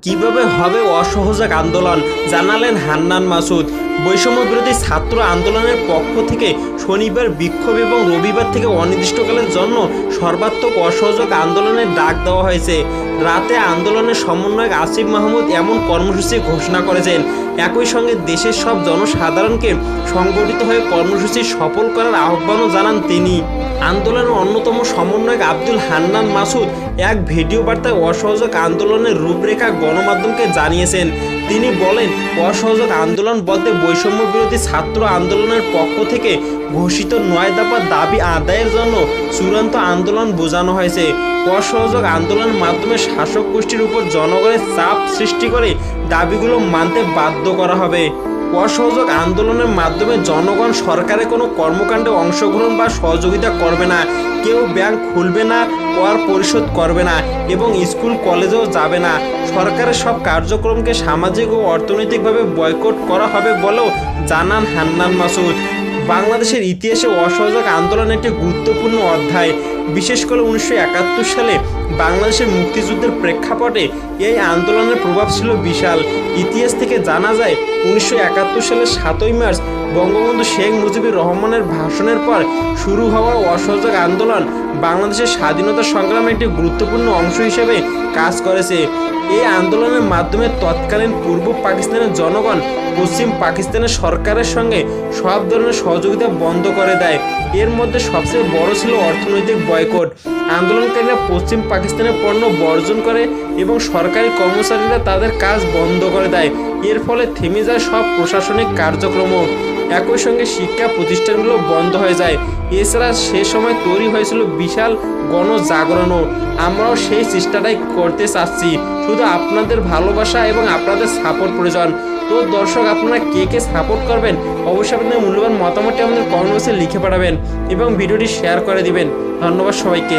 কিভাবে হবে অসহযোগ আন্দোলন জানালেন হান্নান মাসুদ। বৈষম্য বিরোধী ছাত্র আন্দোলনের পক্ষ থেকে শনিবার বিক্ষোভ এবং রবিবার থেকে অনির্দিষ্টকালের জন্য সর্বাত্মক অসহযোগ আন্দোলনের ডাক দেওয়া হয়েছে। রাতে আন্দোলনের সমন্বয়ক আসিফ মাহমুদ এমন কর্মসূচি ঘোষণা করেছেন। একই সঙ্গে দেশের সব জনসাধারণকে সংগঠিত হয়ে কর্মসূচি সফল করার আহ্বানও জানান তিনি। আন্দোলনের অন্যতম সমন্বয়ক আব্দুল হান্নান মাসুদ এক ভিডিও বার্তায় অসহযোগ আন্দোলনের রূপরেখা গণমাধ্যমকে জানিয়েছেন। তিনি বলেন, অসহযোগ আন্দোলন বলতে বৈষম্য বিরোধী ছাত্র আন্দোলনের পক্ষ থেকে ঘোষিত 9 দফা দাবি আদায়ের জন্য চূড়ান্ত আন্দোলন বোঝানো হয়েছে। অসহযোগ আন্দোলনের মাধ্যমে শাসক গোষ্ঠীর উপর জনগণের চাপ সৃষ্টি করে দাবিগুলো মানতে বাধ্য করা হবে। অসহযোগ আন্দোলনের মাধ্যমে জনগণ সরকারের কোনো কর্মকাণ্ডে অংশগ্রহণ বা সহযোগিতা করবে না, কেউ ব্যাংক খুলবে না, কর পরিশোধ করবে না এবং স্কুল কলেজেও যাবে না। সরকারের সব কার্যক্রমকে সামাজিক ও অর্থনৈতিকভাবে বয়কট করা হবে বলেও জানান হান্নান মাসুদ। বাংলাদেশের ইতিহাসে অসহযোগ আন্দোলন একটি গুরুত্বপূর্ণ অধ্যায়। বিশেষ করে 1971 সালে বাংলাদেশের মুক্তিযুদ্ধের প্রেক্ষাপটে এই আন্দোলনের প্রভাব ছিল বিশাল। ইতিহাস থেকে জানা যায় 1971 সালের 7ই মার্চ বঙ্গবন্ধু শেখ মুজিবুর রহমানের ভাষণের পর শুরু হওয়া অসহযোগ আন্দোলন বাংলাদেশের স্বাধীনতা সংগ্রামের একটি গুরুত্বপূর্ণ অংশ হিসেবে কাজ করেছে। এই আন্দোলনের মাধ্যমে তৎকালীন পূর্ব পাকিস্তানের জনগণ পশ্চিম পাকিস্তানের সরকারের সঙ্গে সব ধরনের সহযোগিতা বন্ধ করে দেয়। এর মধ্যে সবচেয়ে বড় ছিল অর্থনৈতিক বয়কট। আন্দোলনকারীরা পশ্চিম পাকিস্তানের পণ্য বর্জন করে এবং সরকারি কর্মচারীরা তাদের কাজ বন্ধ করে দেয়। এর ফলে থেমে যায় সব প্রশাসনিক কার্যক্রমও। একই সঙ্গে শিক্ষা প্রতিষ্ঠানগুলো বন্ধ হয়ে যায়। এছাড়া সে সময় তৈরি হয়েছিল বিশাল গণজাগরণও। আমরাও সেই চেষ্টাটাই করতে চাচ্ছি, শুধু আপনাদের ভালোবাসা এবং আপনাদের সাপোর্ট প্রয়োজন। তো দর্শক, আপনারা কে কে সাপোর্ট করবেন অবশ্যই আপনাদের মূল্যবান মতামতটি আমাদের কমেন্ট বক্সে লিখে পাঠাবেন এবং ভিডিওটি শেয়ার করে দিবেন। ধন্যবাদ সবাইকে।